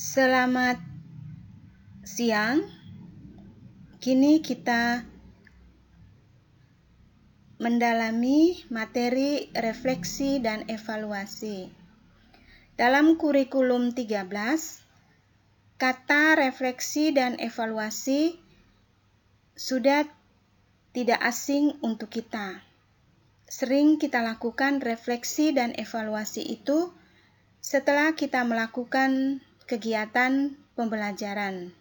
Selamat siang. Kini kita mendalami materi refleksi dan evaluasi. Dalam kurikulum 13, kata refleksi dan evaluasi sudah tidak asing untuk kita. Sering kita lakukan refleksi dan evaluasi itu setelah kita melakukan kegiatan pembelajaran.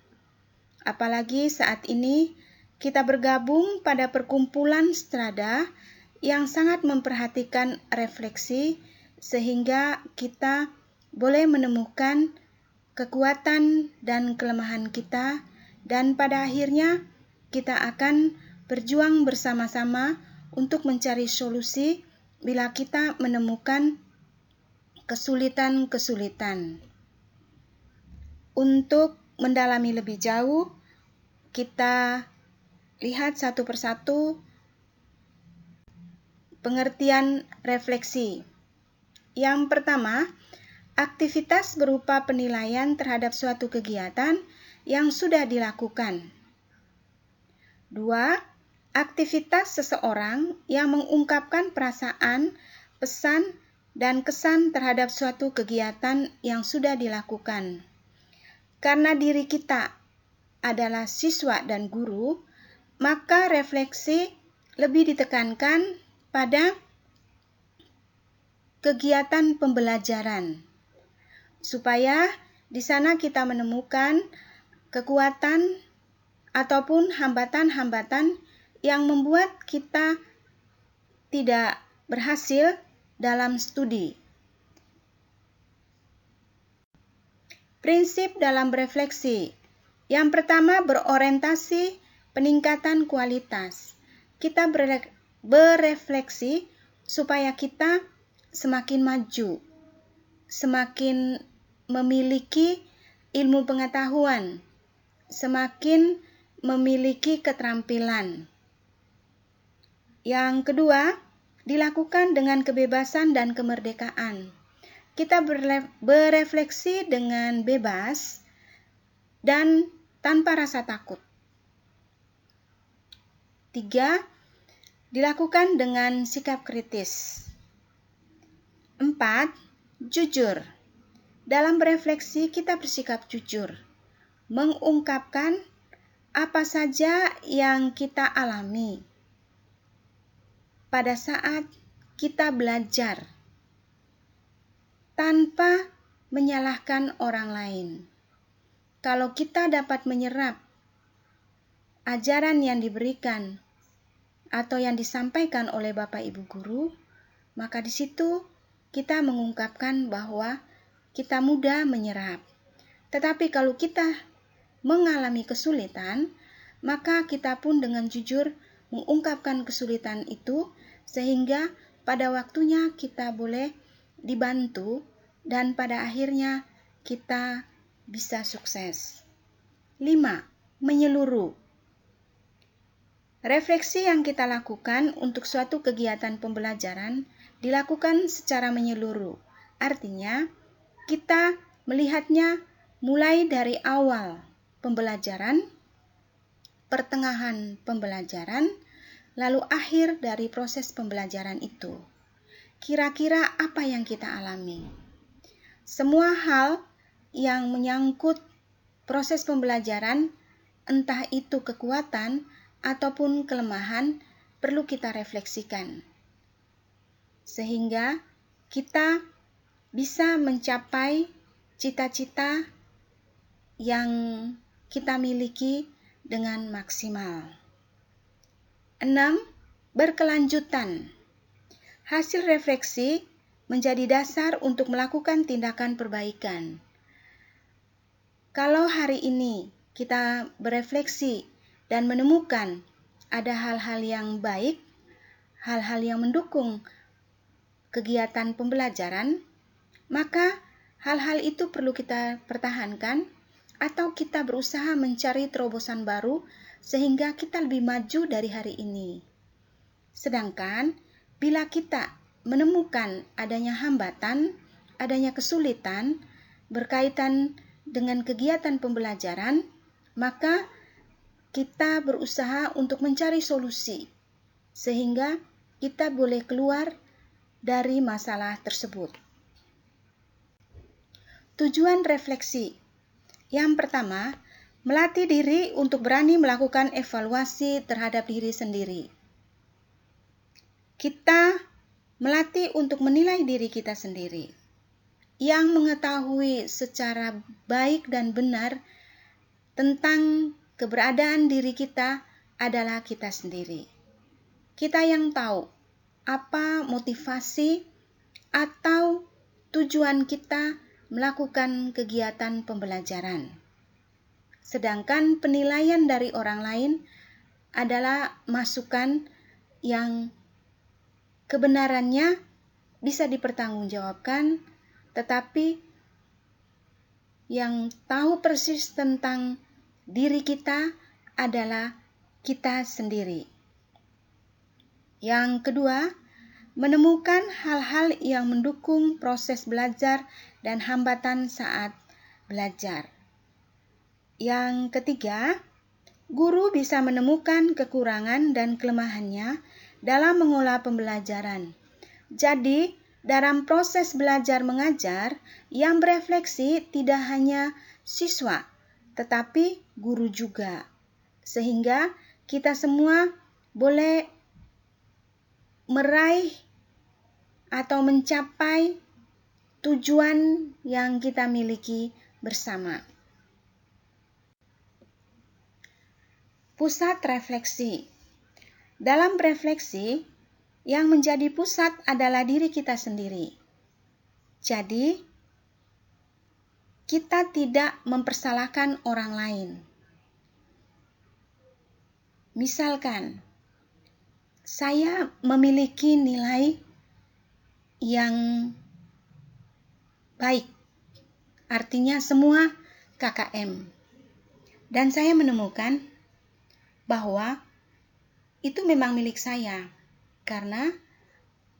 Apalagi saat ini kita bergabung pada perkumpulan strada yang sangat memperhatikan refleksi sehingga kita boleh menemukan kekuatan dan kelemahan kita dan pada akhirnya kita akan berjuang bersama-sama untuk mencari solusi bila kita menemukan kesulitan-kesulitan. Untuk mendalami lebih jauh, kita lihat satu persatu pengertian refleksi. Yang pertama, aktivitas berupa penilaian terhadap suatu kegiatan yang sudah dilakukan. 2. Aktivitas seseorang yang mengungkapkan perasaan, pesan, dan kesan terhadap suatu kegiatan yang sudah dilakukan. Karena diri kita adalah siswa dan guru, maka refleksi lebih ditekankan pada kegiatan pembelajaran, supaya di sana kita menemukan kekuatan ataupun hambatan-hambatan yang membuat kita tidak berhasil dalam studi. Prinsip dalam berefleksi. Yang pertama, berorientasi peningkatan kualitas. Kita berefleksi supaya kita semakin maju, semakin memiliki ilmu pengetahuan, semakin memiliki keterampilan. Yang kedua, dilakukan dengan kebebasan dan kemerdekaan. Kita berefleksi dengan bebas dan tanpa rasa takut. 3. Dilakukan dengan sikap kritis. 4. Jujur. Dalam berefleksi kita bersikap jujur, mengungkapkan apa saja yang kita alami pada saat kita belajar tanpa menyalahkan orang lain. Kalau kita dapat menyerap ajaran yang diberikan atau yang disampaikan oleh Bapak Ibu Guru, maka di situ kita mengungkapkan bahwa kita mudah menyerap. Tetapi kalau kita mengalami kesulitan, maka kita pun dengan jujur mengungkapkan kesulitan itu sehingga pada waktunya kita boleh dibantu dan pada akhirnya kita bisa sukses. 5. Menyeluruh. Refleksi yang kita lakukan untuk suatu kegiatan pembelajaran dilakukan secara menyeluruh. Artinya, kita melihatnya mulai dari awal pembelajaran, pertengahan pembelajaran, lalu akhir dari proses pembelajaran itu. Kira-kira apa yang kita alami? Semua hal yang menyangkut proses pembelajaran, entah itu kekuatan ataupun kelemahan, perlu kita refleksikan. Sehingga kita bisa mencapai cita-cita yang kita miliki dengan maksimal. 6. Berkelanjutan. Hasil refleksi menjadi dasar untuk melakukan tindakan perbaikan. Kalau hari ini kita berefleksi dan menemukan ada hal-hal yang baik, hal-hal yang mendukung kegiatan pembelajaran, maka hal-hal itu perlu kita pertahankan atau kita berusaha mencari terobosan baru sehingga kita lebih maju dari hari ini. Sedangkan bila kita menemukan adanya hambatan, adanya kesulitan berkaitan dengan kegiatan pembelajaran, maka kita berusaha untuk mencari solusi sehingga kita boleh keluar dari masalah tersebut. Tujuan refleksi. Yang pertama, melatih diri untuk berani melakukan evaluasi terhadap diri sendiri. Kita melatih untuk menilai diri kita sendiri. Yang mengetahui secara baik dan benar tentang keberadaan diri kita adalah kita sendiri. Kita yang tahu apa motivasi atau tujuan kita melakukan kegiatan pembelajaran. Sedangkan penilaian dari orang lain adalah masukan yang kebenarannya bisa dipertanggungjawabkan, tetapi yang tahu persis tentang diri kita adalah kita sendiri. Yang kedua, menemukan hal-hal yang mendukung proses belajar dan hambatan saat belajar. Yang ketiga, guru bisa menemukan kekurangan dan kelemahannya dalam mengolah pembelajaran. Jadi, dalam proses belajar mengajar, yang berefleksi tidak hanya siswa, tetapi guru juga. Sehingga kita semua boleh meraih atau mencapai tujuan yang kita miliki bersama. Pusat refleksi. Dalam refleksi, yang menjadi pusat adalah diri kita sendiri. Jadi, kita tidak mempersalahkan orang lain. Misalkan, saya memiliki nilai yang baik, artinya semua KKM. Dan saya menemukan bahwa itu memang milik saya, karena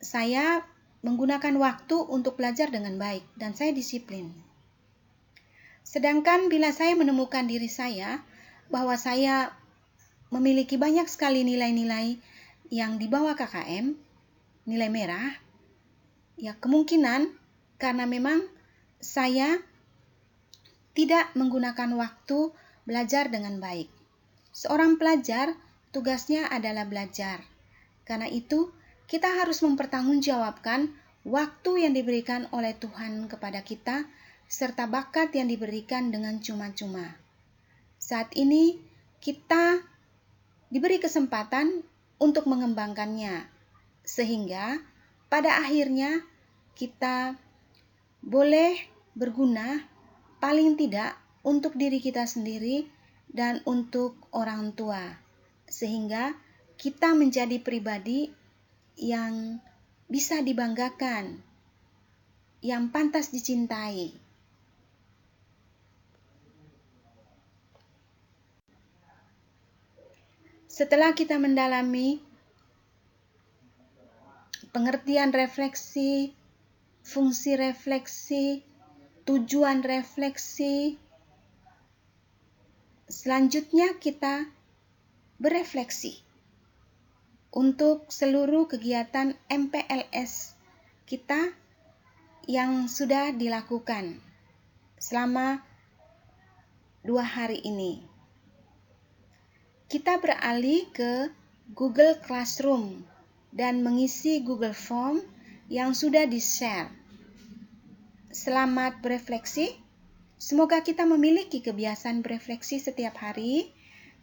saya menggunakan waktu untuk belajar dengan baik dan saya disiplin. Sedangkan bila saya menemukan diri saya bahwa saya memiliki banyak sekali nilai-nilai yang di bawah KKM, nilai merah, ya kemungkinan karena memang saya tidak menggunakan waktu belajar dengan baik. Seorang pelajar tugasnya adalah belajar. Karena itu, kita harus mempertanggungjawabkan waktu yang diberikan oleh Tuhan kepada kita, serta bakat yang diberikan dengan cuma-cuma. Saat ini, kita diberi kesempatan untuk mengembangkannya, sehingga pada akhirnya kita boleh berguna paling tidak untuk diri kita sendiri dan untuk orang tua, sehingga kita menjadi pribadi yang bisa dibanggakan, yang pantas dicintai. Setelah kita mendalami pengertian refleksi, fungsi refleksi, tujuan refleksi, selanjutnya kita berefleksi untuk seluruh kegiatan MPLS kita yang sudah dilakukan selama 2 hari ini. Kita beralih ke Google Classroom dan mengisi Google Form yang sudah di-share. Selamat berefleksi. Semoga kita memiliki kebiasaan berefleksi setiap hari,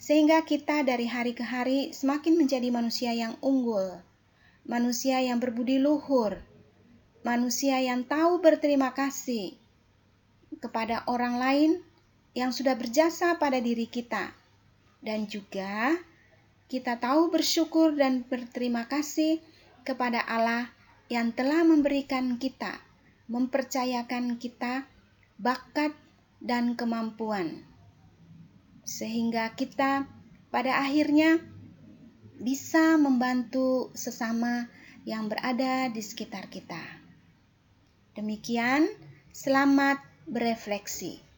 sehingga kita dari hari ke hari semakin menjadi manusia yang unggul, manusia yang berbudi luhur, manusia yang tahu berterima kasih kepada orang lain yang sudah berjasa pada diri kita. Dan juga kita tahu bersyukur dan berterima kasih kepada Allah yang telah memberikan kita, mempercayakan kita bakat dan kemampuan, sehingga kita pada akhirnya bisa membantu sesama yang berada di sekitar kita. Demikian, selamat berefleksi.